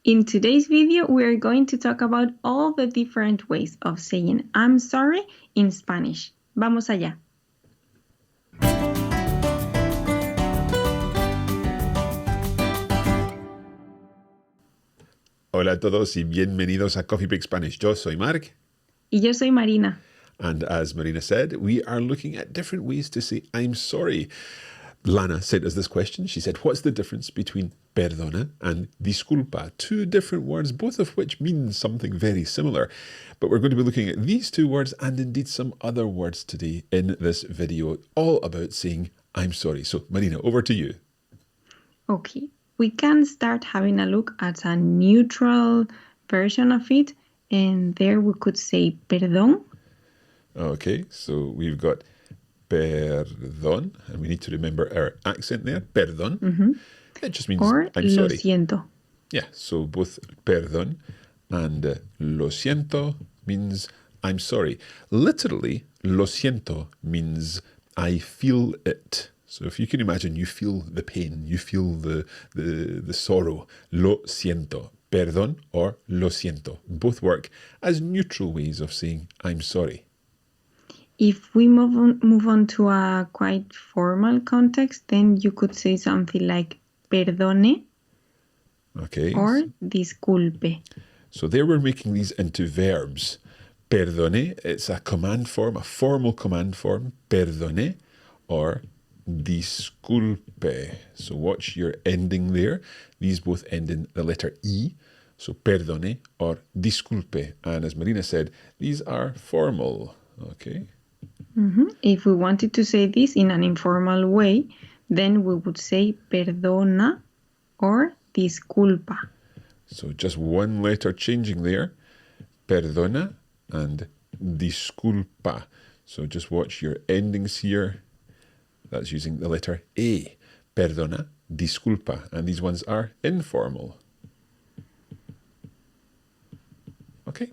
In today's video, we are going to talk about all the different ways of saying I'm sorry in Spanish. Vamos allá. Hola a todos y bienvenidos a Coffee Break Spanish. Yo soy Mark. Y yo soy Marina. And as Marina said, we are looking at different ways to say I'm sorry. Lana sent us this question. She said, what's the difference between perdona and disculpa? Two different words, both of which mean something very similar. But we're going to be looking at these two words and indeed some other words today in this video, all about saying I'm sorry. So Marina, over to you. Okay, we can start having a look at a neutral version of it. And there we could say perdón. Okay, so we've got perdón, and we need to remember our accent there. Perdón. Mm-hmm. It just means or I'm sorry. Lo siento. Yeah, so both perdón and lo siento means I'm sorry. Literally, lo siento means I feel it. So if you can imagine, you feel the pain, you feel the sorrow. Lo siento. Perdón or lo siento. Both work as neutral ways of saying I'm sorry. If we move on to a quite formal context, then you could say something like perdone or disculpe. So there we're making these into verbs. Perdone, it's a command form, a formal command form. Perdone or disculpe. So watch your ending there. These both end in the letter E. So perdone or disculpe. And as Marina said, these are formal. Okay. Mm-hmm. If we wanted to say this in an informal way, then we would say perdona or disculpa. So just one letter changing there. Perdona and disculpa. So just watch your endings here. That's using the letter A. Perdona, disculpa. And these ones are informal. Okay.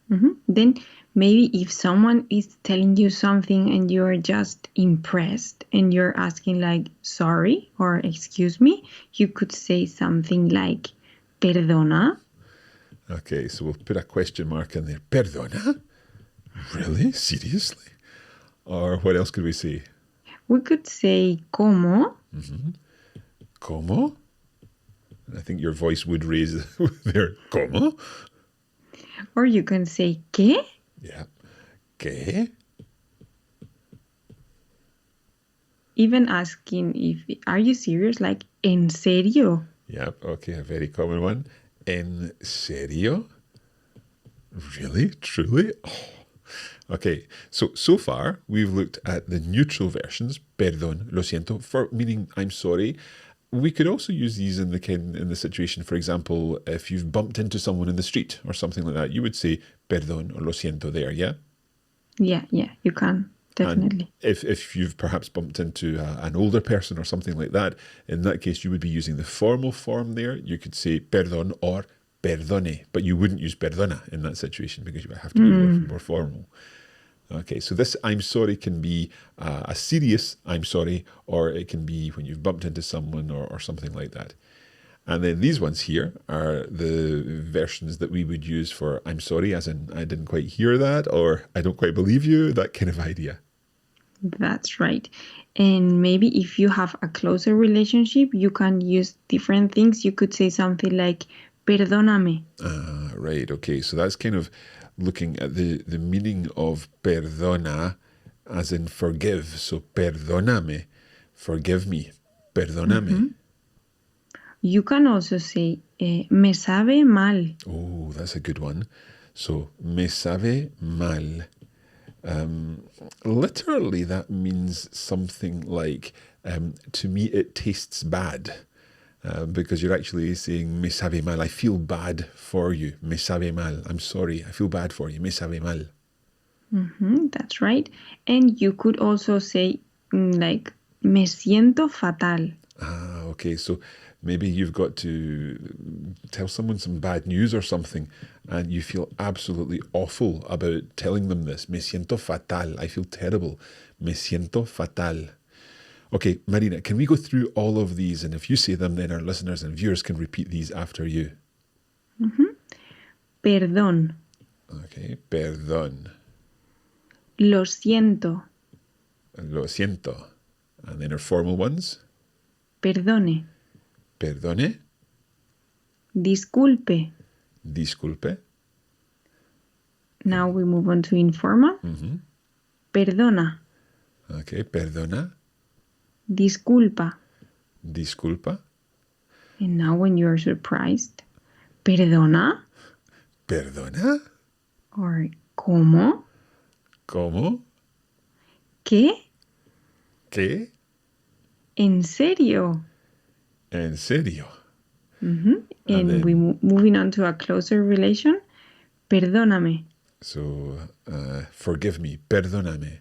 Mm-hmm. Then maybe if someone is telling you something and you're just impressed and you're asking like sorry or excuse me, you could say something like perdona. Okay, so we'll put a question mark in there. Perdona? Really? Seriously? Or what else could we say? We could say ¿cómo? Mm-hmm. ¿Cómo? I think your voice would raise there. ¿Cómo? Or you can say ¿qué? Yeah. ¿Qué? Even asking if, are you serious? Like, ¿en serio? Yep, okay, a very common one. ¿En serio? Really? Truly? Oh. Okay, so far we've looked at the neutral versions, perdón, lo siento, for meaning I'm sorry. We could also use these in the situation, for example, if you've bumped into someone in the street or something like that, you would say perdón or lo siento there, yeah? Yeah, you can, definitely. And if you've perhaps bumped into an older person or something like that, in that case you would be using the formal form there. You could say perdón or perdone, but you wouldn't use perdona in that situation because you would have to be more formal. Okay, so this I'm sorry can be a serious I'm sorry, or it can be when you've bumped into someone or something like that. And then these ones here are the versions that we would use for I'm sorry, as in I didn't quite hear that, or I don't quite believe you, that kind of idea. That's right. And maybe if you have a closer relationship, you can use different things. You could say something like perdóname. Right, okay, so that's kind of looking at the meaning of perdona as in forgive. So perdóname, forgive me, perdóname. Mm-hmm. You can also say me sabe mal. Oh, that's a good one. So me sabe mal. Literally that means something like to me it tastes bad. Because you're actually saying me sabe mal, I feel bad for you. Me sabe mal, I'm sorry, I feel bad for you. Me sabe mal. Mm-hmm, that's right. And you could also say like me siento fatal. Okay, so maybe you've got to tell someone some bad news or something and you feel absolutely awful about telling them this. Me siento fatal, I feel terrible. Me siento fatal. Okay, Marina, can we go through all of these? And if you say them, then our listeners and viewers can repeat these after you. Perdón. Okay, perdón. Lo siento. Lo siento. And then our formal ones. Perdone. Perdone. Disculpe. Disculpe. Now we move on to informal. Perdona. Okay, perdona. Disculpa. Disculpa. And now when you're surprised, perdona Perdona. or ¿cómo? ¿Cómo? ¿Qué? ¿Qué? ¿En serio? En serio. And then- we moving on to a closer relation. Perdóname. So, forgive me. Perdóname.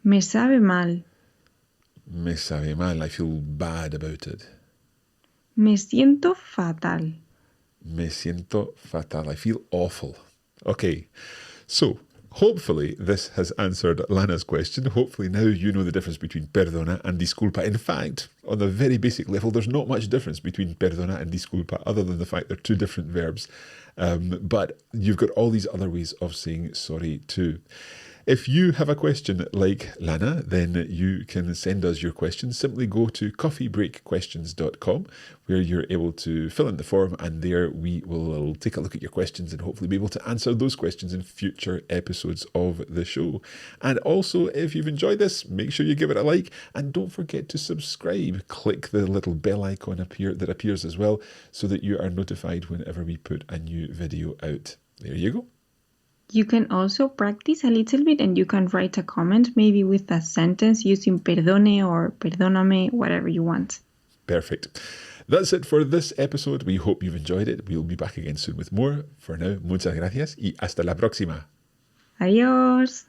Me sabe mal. Me sabe mal. I feel bad about it. Me siento fatal. Me siento fatal. I feel awful. Okay, so hopefully this has answered Lana's question. Hopefully now you know the difference between perdona and disculpa. In fact, on the very basic level, there's not much difference between perdona and disculpa other than the fact they're two different verbs. But you've got all these other ways of saying sorry too. If you have a question like Lana, then you can send us your questions. Simply go to coffeebreakquestions.com where you're able to fill in the form, and there we will take a look at your questions and hopefully be able to answer those questions in future episodes of the show. And also, if you've enjoyed this, make sure you give it a like and don't forget to subscribe. Click the little bell icon that appears as well so that you are notified whenever we put a new video out. There you go. You can also practice a little bit and you can write a comment maybe with a sentence using perdone or perdóname, whatever you want. Perfect. That's it for this episode. We hope you've enjoyed it. We'll be back again soon with more. For now, muchas gracias y hasta la próxima. Adiós.